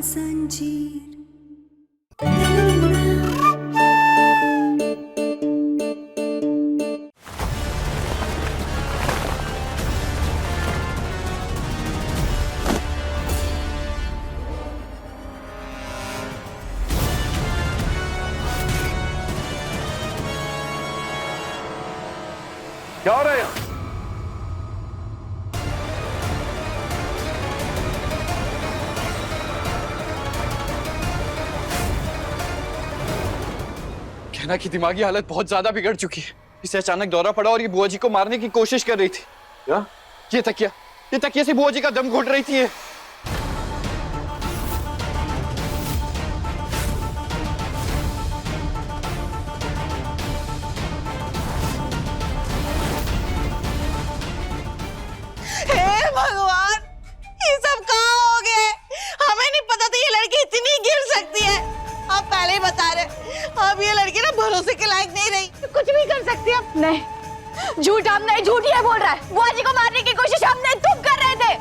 जंजीर। क्या हो रहा है यहाँ? कहना की दिमागी हालत बहुत ज्यादा बिगड़ चुकी है। इसे अचानक दौरा पड़ा और ये बुआ जी को मारने की कोशिश कर रही थी। क्या? ये तकिया से बुआ जी का दम घुट रही थी ये। भगवान, ये सब कहाँ हो गए? हमें नहीं पता था ये लड़की इतनी गिर सकती है। आप पहले ही बता रहे, अब ये लड़की ना भरोसे के लायक नहीं रही। कुछ भी कर सकती है। नहीं, झूठ हम नहीं, झूठ ये बोल रहा है। बुआ जी को मारने की कोशिश हमने, तुम कर रहे थे।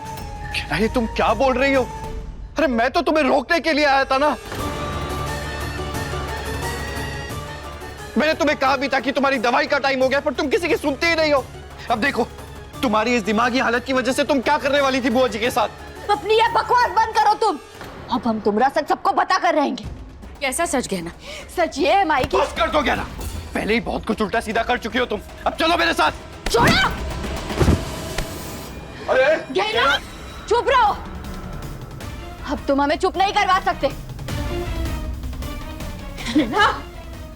अरे तुम क्या बोल रही हो? अरे मैं तो तुम्हें रोकने के लिए आया था ना। मैंने तुम्हें कहा भी था कि तुम्हारी दवाई का टाइम हो गया, पर तुम किसी की सुनते ही नहीं हो। अब देखो, तुम्हारी इस दिमागी हालत की वजह से तुम क्या करने वाली थी बुआ जी के साथ। अपनी ये बकवास बंद करो तुम। अब हम तुम्हारा सच सबको बता कर रहेंगे। कैसा सच कहना? सच ये है माई की। बस कर दो कहना। पहले ही बहुत कुछ उल्टा सीधा कर चुकी हो तुम। अब चलो मेरे साथ। छोड़ो। अरे गहना, चुप रहो। अब तुम हमें चुप नहीं करवा सकते। ना,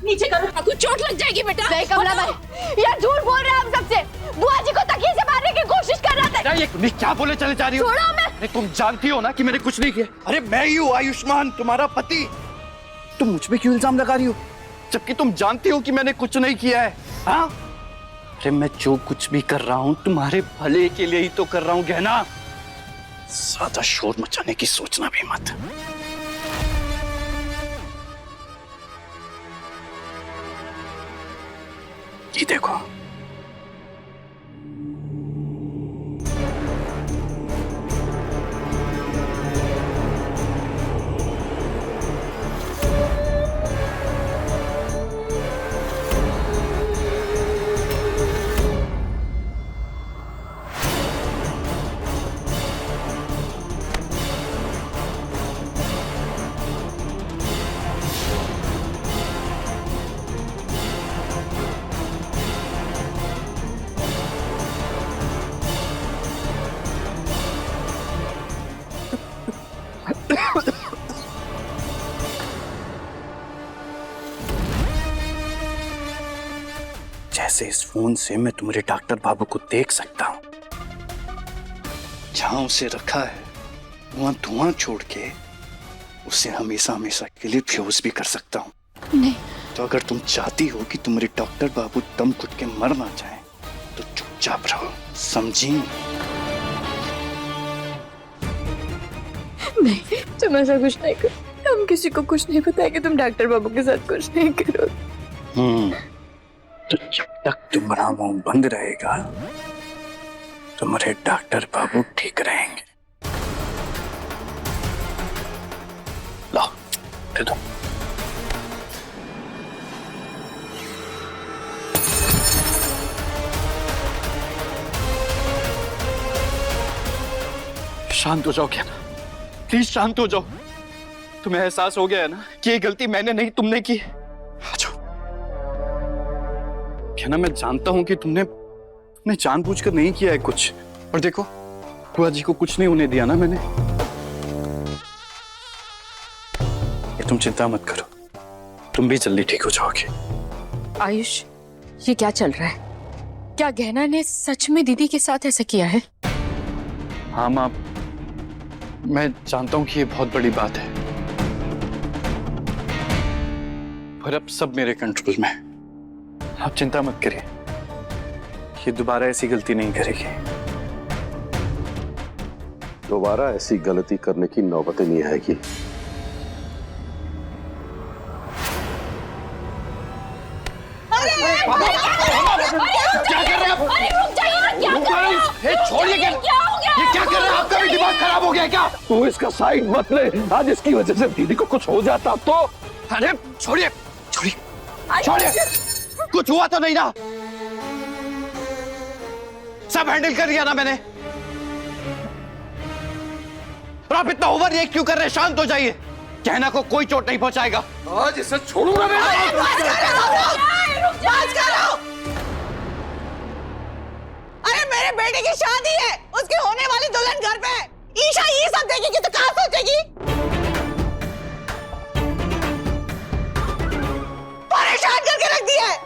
नीचे करो, कुछ चोट लग जाएगी बेटा। नहीं कमला भाई, ये झूठ बोल रहे हैं हम सबसे। बुआ जी को तकिए से मारने की कोशिश कर रहा था। ये तुम क्या बोले चले जा रही हो? छोड़ो मैं। अरे तुम जानती हो ना कि मैंने कुछ नहीं किया। अरे मैं ही हूँ आयुष्मान, तुम्हारा पति। तुम मुझ पे क्यों इल्जाम लगा रही हो, जबकि तुम जानती हो कि मैंने कुछ नहीं किया है। हाँ? अरे मैं जो कुछ भी कर रहा हूँ तुम्हारे भले के लिए ही तो कर रहा हूँ गहना। ज्यादा शोर मचाने की सोचना भी मत। ये देखो, जैसे इस फोन से मैं तुम्हारे डॉक्टर बाबू को देख सकता हूं, जहां उसे रखा है वहां धुआं छोड़ के उसे हमेशा हमेशा के लिए फ्यूज भी कर सकता हूं। नहीं। तो अगर तुम चाहती हो कि तुम्हारे डॉक्टर बाबू दम घुट के मर ना जाए तो चुपचाप रहो, समझी? नहीं, तुम ऐसा कुछ नहीं करो। हम किसी को कुछ नहीं बताएंगे। तुम डॉक्टर बाबू के साथ कुछ नहीं करो। तो जब तक तुम्हारा मुंह बंद रहेगा तुम्हारे डॉक्टर बाबू ठीक रहेंगे। लो, दे दो। शांत हो जाओ क्या ना, प्लीज शांत हो जाओ। तुम्हें एहसास हो गया है ना कि ये गलती मैंने नहीं तुमने की। आ जाओ। क्या ना, मैं जानता हूं कि तुमने जानबूझकर नहीं किया है कुछ, और देखो बुआ जी को कुछ नहीं होने दिया ना मैंने। और तुम चिंता मत करो, तुम भी जल्दी ठीक हो जाओगे। आयुष, ये क्या चल रहा है? क्या गहना ने सच में दीदी के साथ ऐसा किया है? हाँ माँ, मैं जानता हूं कि ये बहुत बड़ी बात है, पर अब सब मेरे कंट्रोल में है। आप चिंता मत करिए, ये दोबारा ऐसी गलती नहीं करेगी। दोबारा ऐसी गलती करने की नौबत नहीं आएगी। क्या कर रहे हैं आप? छोड़िए, ये क्या कर रहे हैं? आपका भी दिमाग खराब हो गया। है क्या? तू इसका साइड मत ले, आज इसकी वजह से दीदी को कुछ हो जाता तो। अरे छोड़िए छोड़िए छोड़िए, कुछ हुआ तो नहीं ना? सब हैंडल कर लिया ना मैंने। और आप इतना ओवर रिएक्ट क्यों कर रहे हैं? शांत हो जाइए। कहना को कोई चोट नहीं पहुंचाएगा। आज इसे छोड़ूंगा मैं। अरे मेरे बेटे की शादी है, उसकी होने वाली दुल्हन घर पे है। ईशा ये सब देखेगी तो कहाँ सोचेगी? परेशान करके रख दिया है।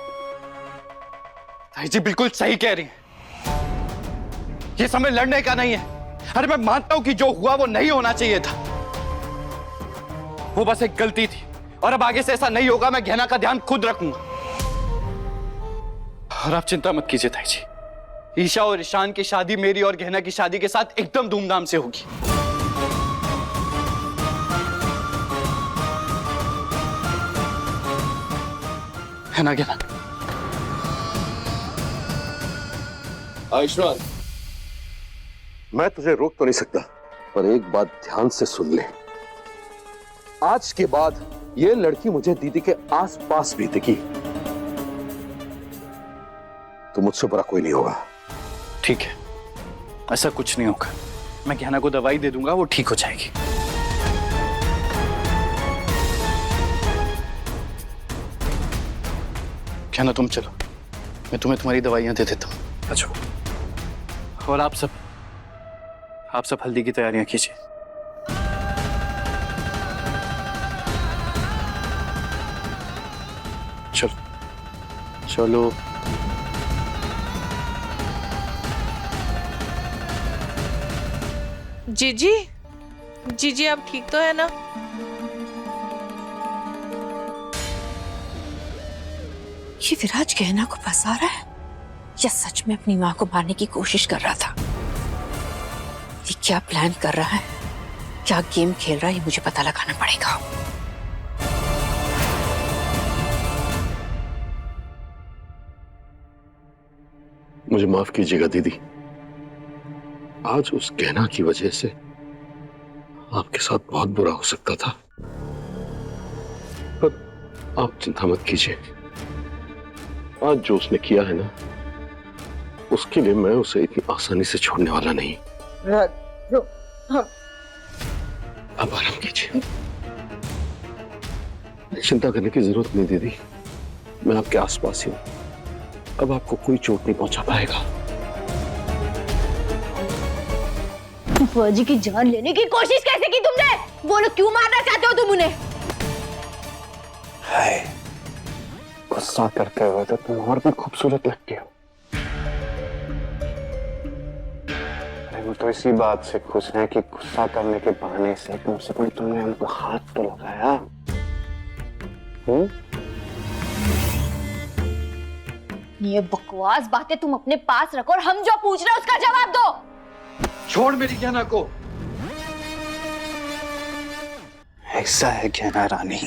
ताई जी बिल्कुल सही कह रही हैं। ये समय लड़ने का नहीं है। अरे मैं मानता हूं कि जो हुआ वो नहीं होना चाहिए था। वो बस एक गलती थी और अब आगे से ऐसा नहीं होगा। मैं गहना का ध्यान खुद रखूंगा। और आप चिंता मत कीजिए ताई जी, ईशा और ईशान की शादी मेरी और गहना की शादी के साथ एकदम धूमधाम से होगी। है ना गहना? आयुष्मान, मैं तुझे रोक तो नहीं सकता, पर एक बात ध्यान से सुन ले। आज के बाद ये लड़की मुझे दीदी के आसपास भी दिखी तो मुझसे बड़ा कोई नहीं होगा। ठीक है, ऐसा कुछ नहीं होगा। मैं गहना को दवाई दे दूंगा, वो ठीक हो जाएगी। गहना तुम चलो, मैं तुम्हें तुम्हारी दवाइयां दे देता हूँ। अच्छा, और आप सब हल्दी की तैयारियां कीजिए। चलो चलो। जीजी आप ठीक तो है ना? ये विराज गहना को फंसा रहा है या सच में अपनी मां को मारने की कोशिश कर रहा था? ये क्या प्लान कर रहा है, क्या गेम खेल रहा है, ये मुझे पता लगाना पड़ेगा। मुझे माफ कीजिएगा दीदी, आज उस गहना की वजह से आपके साथ बहुत बुरा हो सकता था, पर आप चिंता मत कीजिए। आज जो उसने किया है ना, उसके लिए मैं उसे इतनी आसानी से छोड़ने वाला नहीं। अब आराम कीजिए, चिंता करने की जरूरत नहीं दीदी, मैं आपके आसपास ही हूं। अब आपको कोई चोट नहीं पहुंचा पाएगा। फौजी की जान लेने की कोशिश कैसे की तुमने? बोलो क्यों मारना चाहते हो तुम उन्हें? हाय, गुस्सा करते हुए तो तुम और भी खूबसूरत लगती हो। वो तो इसी बात से खुश हैं कि गुस्सा करने के बहाने से कम तुमने हमको हाथ तो लगाया। ये बकवास बातें तुम अपने पास रखो और हम जो पूछ रहे हैं उसका जवाब दो। छोड़ मेरी गहना को। ऐसा है गहना रानी,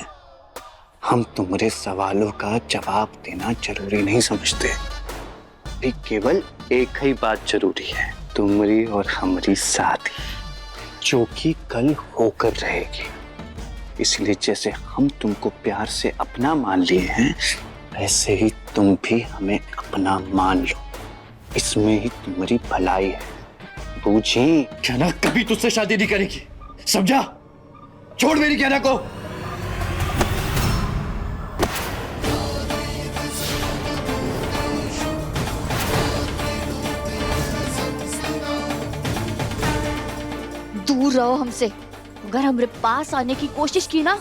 हम तुम्हारे सवालों का जवाब देना जरूरी नहीं समझते। केवल एक ही बात जरूरी है, तुम्हारी और हमारी शादी, जो कि कल होकर रहेगी। इसलिए जैसे हम तुमको प्यार से अपना मान लिए हैं, वैसे ही तुम भी हमें अपना मान लो। इसमें ही तुम्हारी भलाई है, बूझी? गहना कभी तुझसे शादी नहीं करेगी, समझा? छोड़ मेरी गहना को। दूर रहो हमसे। अगर हमारे पास आने की कोशिश की ना,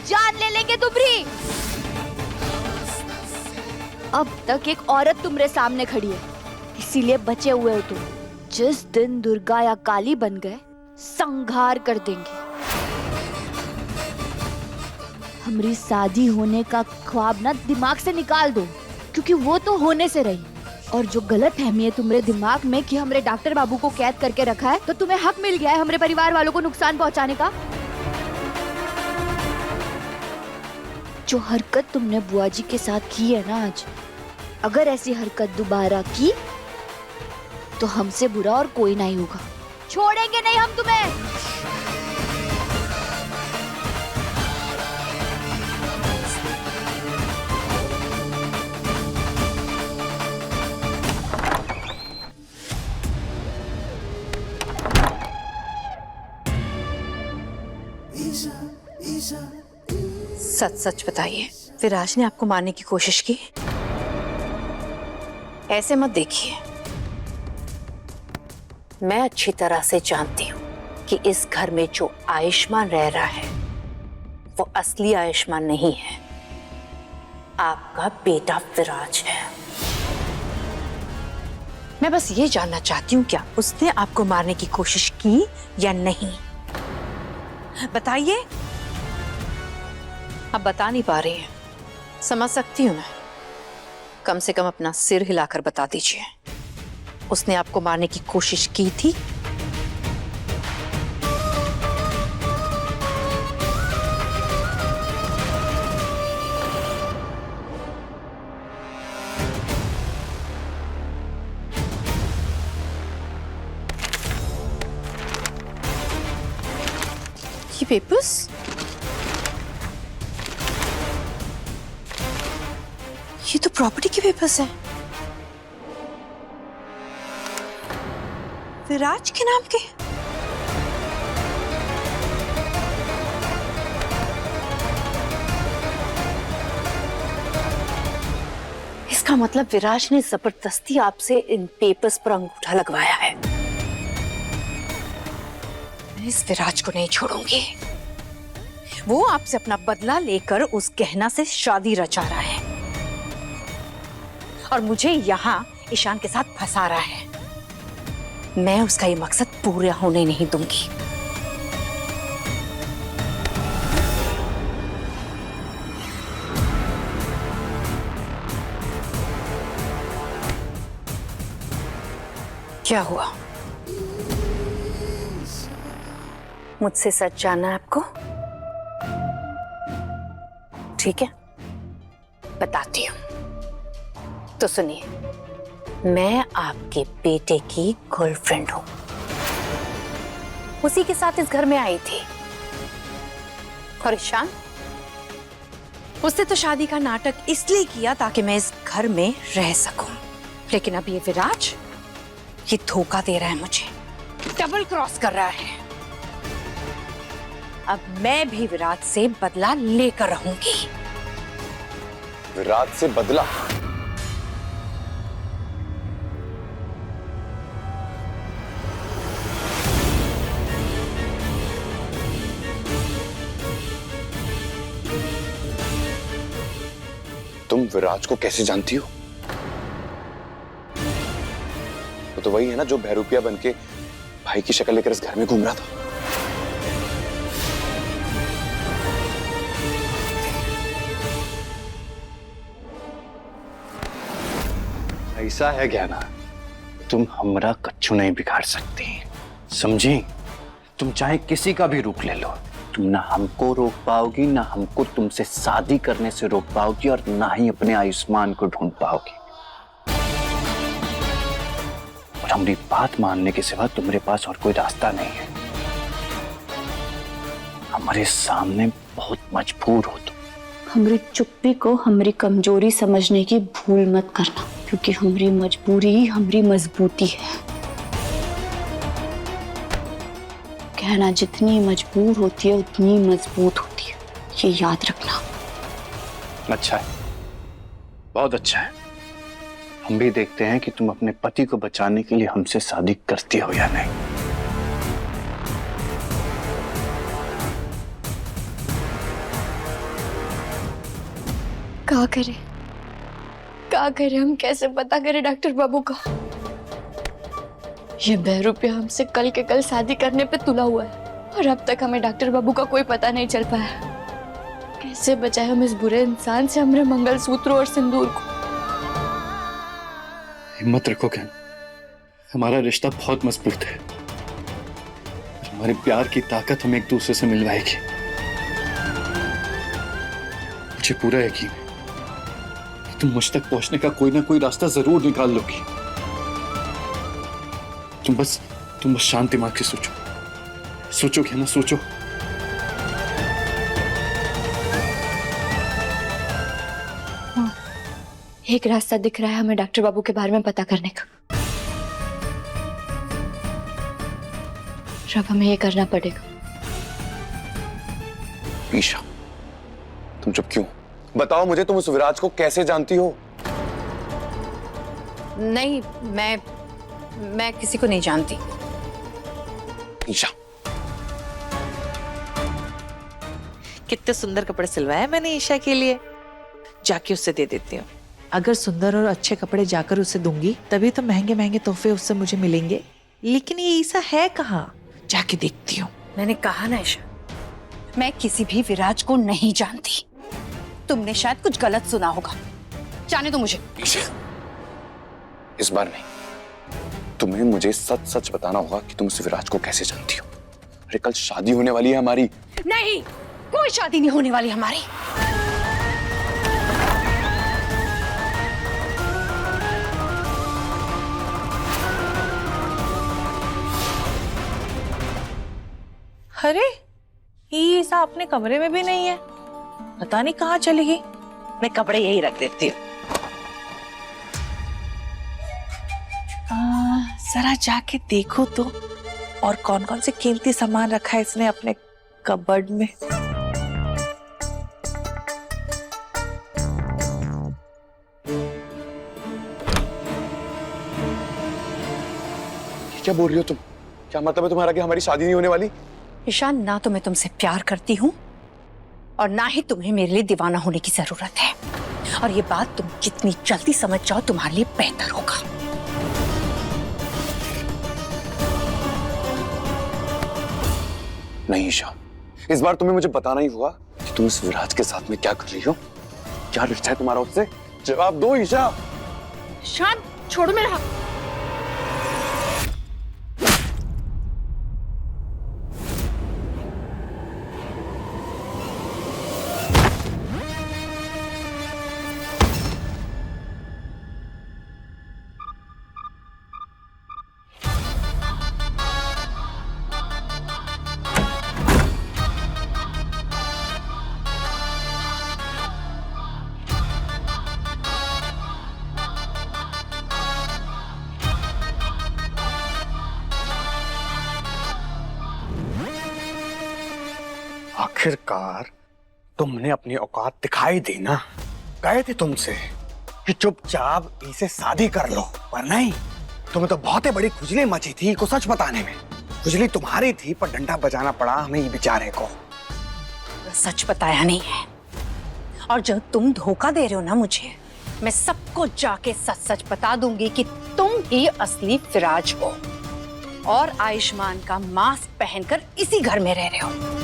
जान ले लेंगे तुम्हारी। अब तक एक औरत तुम्हारे सामने खड़ी है, इसीलिए बचे हुए हो तुम। जिस दिन दुर्गा या काली बन गए, संहार कर देंगे। हमारी शादी होने का ख्वाब ना दिमाग से निकाल दो, क्योंकि वो तो होने से रही। और जो गलत फहमी है तुम्हारे दिमाग में कि हमारे डॉक्टर बाबू को कैद करके रखा है, तो तुम्हें हक मिल गया है हमारे परिवार वालों को नुकसान पहुंचाने का। जो हरकत तुमने बुआ जी के साथ की है ना आज, अगर ऐसी हरकत दोबारा की तो हमसे बुरा और कोई नहीं होगा। छोड़ेंगे नहीं हम तुम्हें। सच सच बताइए, विराज ने आपको मारने की कोशिश की? ऐसे मत देखिए, मैं अच्छी तरह से जानती हूँ कि इस घर में जो आयुष्मान रह रहा है वो असली आयुष्मान नहीं है, आपका बेटा विराज है। मैं बस ये जानना चाहती हूँ, क्या उसने आपको मारने की कोशिश की या नहीं? बताइए। अब बता नहीं पा रही हैं, समझ सकती हूँ मैं। कम से कम अपना सिर हिलाकर बता दीजिए, उसने आपको मारने की कोशिश की थी? ये पेपर्स? ये तो प्रॉपर्टी के पेपर्स हैं। विराज के नाम के? इसका मतलब विराज ने जबरदस्ती आपसे इन पेपर्स पर अंगूठा लगवाया है। मैं इस विराज को नहीं छोड़ूंगी। वो आपसे अपना बदला लेकर उस गहना से शादी रचा रहा है और मुझे यहाँ ईशान के साथ फंसा रहा है। मैं उसका ये मकसद पूरा होने नहीं दूंगी। क्या हुआ? मुझसे सच जानना है आपको? ठीक है, बताती हूँ। तो सुनिए, मैं आपके बेटे की गर्लफ्रेंड हूं। उसी के साथ इस घर में आई थी। और ईशान, उसने तो शादी का नाटक इसलिए किया ताकि मैं इस घर में रह सकूं। लेकिन अब ये विराज, ये धोखा दे रहा है मुझे, डबल क्रॉस कर रहा है। अब मैं भी विराज से बदला लेकर रहूंगी। विराज से बदला? तुम विराज को कैसे जानती हो? वो तो वही है ना जो बहरूपिया बनके भाई की शक्ल लेकर इस घर में घूम रहा था। ऐसा है ज्ञाना, तुम हमरा कच्चू नहीं बिगाड़ सकती, समझी? तुम चाहे किसी का भी रूप ले लो, तुम ना हमको रोक पाओगी, ना हमको तुमसे शादी करने से रोक पाओगी, और ना ही अपने आयुष्मान को ढूंढ पाओगी। और हमारी बात मानने के सिवा तुम्हारे पास और कोई रास्ता नहीं है। हमारे सामने बहुत मजबूर हो तुम। हमारी चुप्पी को हमारी कमजोरी समझने की भूल मत करना, क्योंकि हमारी मजबूरी ही हमारी मजबूती है। कहना जितनी मजबूर होती है उतनी मजबूत होती है, ये याद रखना। अच्छा है, बहुत अच्छा है। हम भी देखते हैं कि तुम अपने पति को बचाने के लिए हमसे शादी करती हो या नहीं। क्या करें हम, कैसे पता करें डॉक्टर बाबू का? ये बहरूपिया हमसे कल के कल शादी करने पे तुला हुआ है, और अब तक हमें डॉक्टर बाबू का कोई पता नहीं चल पाया। कैसे बचाए हम इस बुरे इंसान से हमारे मंगलसूत्र और सिंदूर को? हिम्मत रखो क्या, हमारा रिश्ता बहुत मजबूत है। हमारे प्यार की ताकत हमें एक दूसरे से मिलवाएगी। मुझे पूरा यकीन है तुम मुझ तक पहुंचने का कोई ना कोई रास्ता जरूर निकाल लोगी। तुम बस शांत दिमाग से सोचो क्या ना सोचो। एक रास्ता दिख रहा है हमें डॉक्टर बाबू के बारे में पता करने का। अब हमें ये करना पड़ेगा। ईशा, तुम चुप क्यों? बताओ मुझे, तुम उस विराज को कैसे जानती हो? नहीं, मैं किसी को नहीं जानती। ईशा, कितने सुंदर कपड़े सिलवाए मैंने ईशा के लिए, जाके उससे दे देती हूँ। अगर सुंदर और अच्छे कपड़े जाकर उसे दूंगी तभी तो महंगे महंगे तोहफे उससे मुझे मिलेंगे। लेकिन ये ईशा है कहाँ, जाके देखती हूँ। मैंने कहा ना ईशा, मैं किसी भी विराज को नहीं जानती। तुमने शायद कुछ गलत सुना होगा। जाने दो मुझे। ईशा, इस बार नहीं। तुम्हें मुझे सच सच बताना होगा कि तुम उस विराज को कैसे जानती हो। अरे कल शादी होने वाली है हमारी। नहीं, कोई शादी नहीं होने वाली हमारी। अरे ये ईशा अपने कमरे में भी नहीं है, पता नहीं कहाँ चली गई। मैं कपड़े यही रख देती हूँ। जरा जाके देखो तो, और कौन कौन से कीमती सामान रखा है इसने अपने कबर्ड में। क्या बोल रही हो तुम? क्या मतलब है तुम्हारा कि हमारी शादी नहीं होने वाली? ईशान, ना तो मैं तुमसे प्यार करती हूँ और ना ही तुम्हें मेरे लिए दीवाना होने की जरूरत है। और ये बात तुम जितनी जल्दी समझ जाओ तुम्हारे लिए बेहतर होगा। नहीं ईशा, इस बार तुम्हें मुझे बताना ही होगा कि तुम इस विराज के साथ में क्या कर रही हो। क्या रिश्ता है तुम्हारा उससे? जवाब दो ईशा। ईशान, छोड़ो मेरा हाथ। आखिरकार तुमने अपनी औकात दिखाई दी ना। कहे थे तुमसे कि चुपचाप इसे शादी कर लो, पर नहीं, तुम्हें तो बहुत ही बड़ी खुजली मची थी को सच बताने में। खुजली तुम्हारी थी पर डंडा बजाना पड़ा हमें ये बेचारे को। सच बताया नहीं है, और जब तुम धोखा दे रहे हो ना मुझे, मैं सबको जाके सच सच बता दूंगी कि तुम ही असली विराज हो और आयुष्मान का मास्क पहनकर इसी घर में रह रहे हो।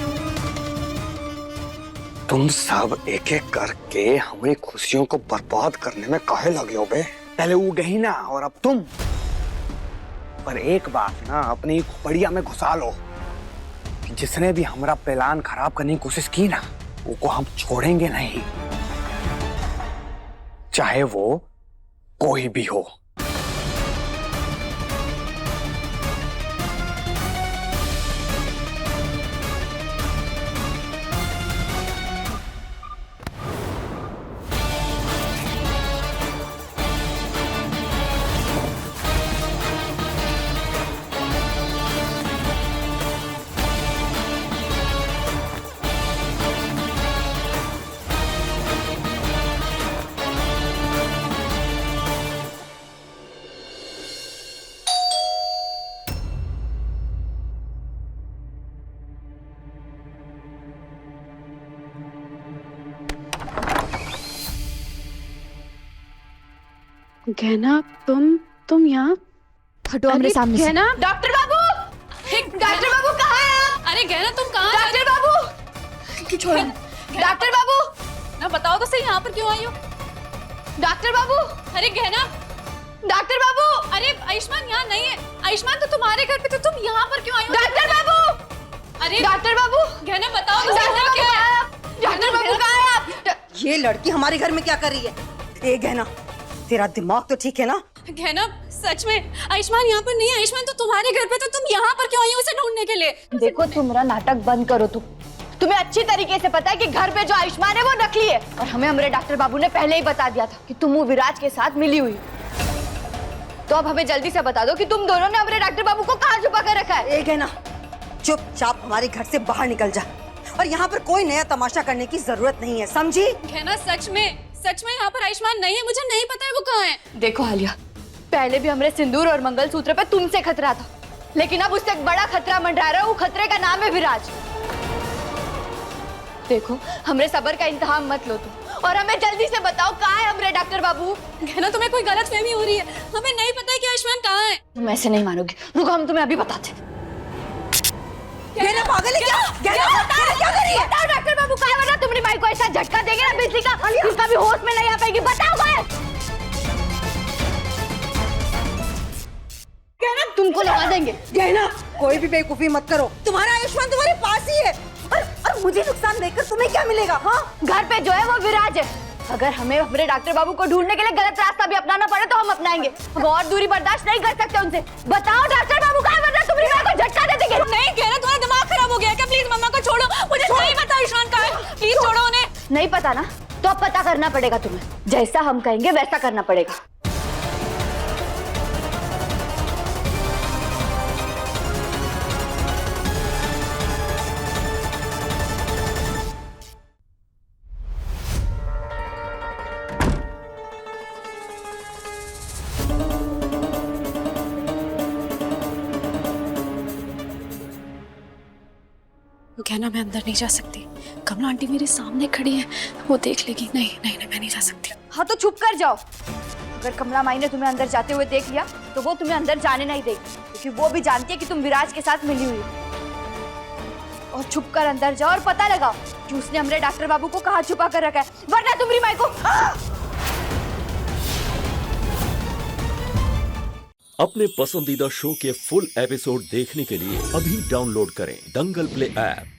तुम सब एक एक करके हमारी खुशियों को बर्बाद करने में काहे लगे हो बे? पहले वो गई ना, और अब तुम। पर एक बात ना अपनी खोपड़िया में घुसा लो कि जिसने भी हमारा प्लान खराब करने की कोशिश की ना, वो हम छोड़ेंगे नहीं, चाहे वो कोई भी हो। गहना, तुम यहाँ? हटो हमरे सामने से। गहना, डॉक्टर बाबू, डॉक्टर बाबू कहाँ हैं आप? अरे गहना, तुम कहाँ? डॉक्टर बाबू, छोड़ो। डॉक्टर बाबू, ना बताओ तो सही, यहाँ पर क्यों आई हो? डॉक्टर बाबू, अरे गहना, डॉक्टर बाबू, अरे आयुष्मान यहाँ नहीं है। आयुष्मान तो तुम्हारे घर पे, तो तुम यहाँ पर क्यों आई हो? डॉक्टर बाबू, अरे डॉक्टर बाबू, गहना बताओ तो सही, हुआ क्या है? डॉक्टर बाबू कहाँ हैं आप? ये लड़की हमारे घर में क्या कर रही है? ए गहना, तेरा दिमाग तो ठीक है ना? गहना, सच में आयुष्मान यहाँ पर नहीं है। आयुष्मान तो तुम्हारे घर पे, तो तुम यहाँ पर क्यों आई हो उसे ढूंढने के लिए? देखो, तुम्हारा नाटक बंद करो। तुम्हें अच्छी तरीके से पता है कि घर पे जो आयुष्मान है वो नकली है, और हमें हमारे डॉक्टर बाबू ने पहले ही बता दिया था कि तुम वो विराज के साथ मिली हुई। तो अब हमें जल्दी से बता दो कि तुम दोनों ने हमारे डॉक्टर बाबू को कहाँ छुपा कर रखा है। ए गहना, चुपचाप हमारे घर से बाहर निकल जा, और यहाँ पर कोई नया तमाशा करने की जरूरत नहीं है, समझी? कहना सच में यहाँ पर आयुष्मान नहीं है, मुझे नहीं पता है वो कहाँ है। देखो आलिया, पहले भी हमारे सिंदूर और मंगलसूत्र पे तुमसे खतरा था, लेकिन अब उससे एक बड़ा खतरा मंडरा रहा है। वो खतरे का नाम है विराज। देखो, हमरे सबर का इंतहाम मत लो तुम, और हमें जल्दी से बताओ कहाँ है हमरे डॉक्टर बाबू। कहना तुम्हें कोई गलतफहमी हो रही है, हमें नहीं पता है कि आयुष्मान कहाँ है। तुम ऐसे नहीं मानोगी, रुको हम तुम्हें अभी बताते। कहना पागल है क्या? कहना क्या कर रही है? बताओ डॉक्टर बाबू कहाँ है, वरना तुम्हारी माई को ऐसा झटका देंगे ना बिजली का, जिसका भी होश में नहीं आ पाएगी। बताओ कहाँ है? कहना तुमको लगा देंगे। कहना कोई भी बेवकूफी मत करो, तुम्हारा आयुष्मान तुम्हारे पास ही है। और मुझे नुकसान देकर तुम्हें क्या मिलेगा? हाँ, घर पे जो है वो विराज है। अगर हमें हमारे डॉक्टर बाबू को ढूंढने के लिए गलत रास्ता भी अपनाना पड़े तो हम अपनाएंगे। हम और दूरी बर्दाश्त नहीं कर सकते उनसे। बताओ डॉक्टर बाबू कहाँ है, वरना तुम्हारी माँ को झटका दे देंगे। नहीं कहना, तुम्हारा दिमाग खराब हो गया क्या? प्लीज मम्मा को छोड़ो, मुझे नहीं पता आयुष्मान कहाँ है। प्लीज छोड़ो उन्हें। नहीं पता ना, तो अब पता करना पड़ेगा तुम्हें। जैसा हम कहेंगे वैसा करना पड़ेगा। कहना मैं अंदर नहीं जा सकती, कमला आंटी मेरे सामने खड़ी है, वो देख लेगी। नहीं नहीं नहीं, मैं नहीं जा सकती। हाँ तो चुप कर जाओ। अगर कमला माई ने तुम्हें अंदर जाते हुए देख लिया तो वो तुम्हें अंदर जाने नहीं देगी, क्योंकि वो भी जानती है कि तुम विराज के साथ मिली हुई हो। और छुप कर अंदर जाओ और पता लगाओ कि उसने हमारे डॉक्टर बाबू को कहाँ छुपा कर रखा है, वरना तुम्हारी माई को। अपने पसंदीदा शो के फुल एपिसोड देखने के लिए अभी डाउनलोड करें दंगल प्ले ऐप।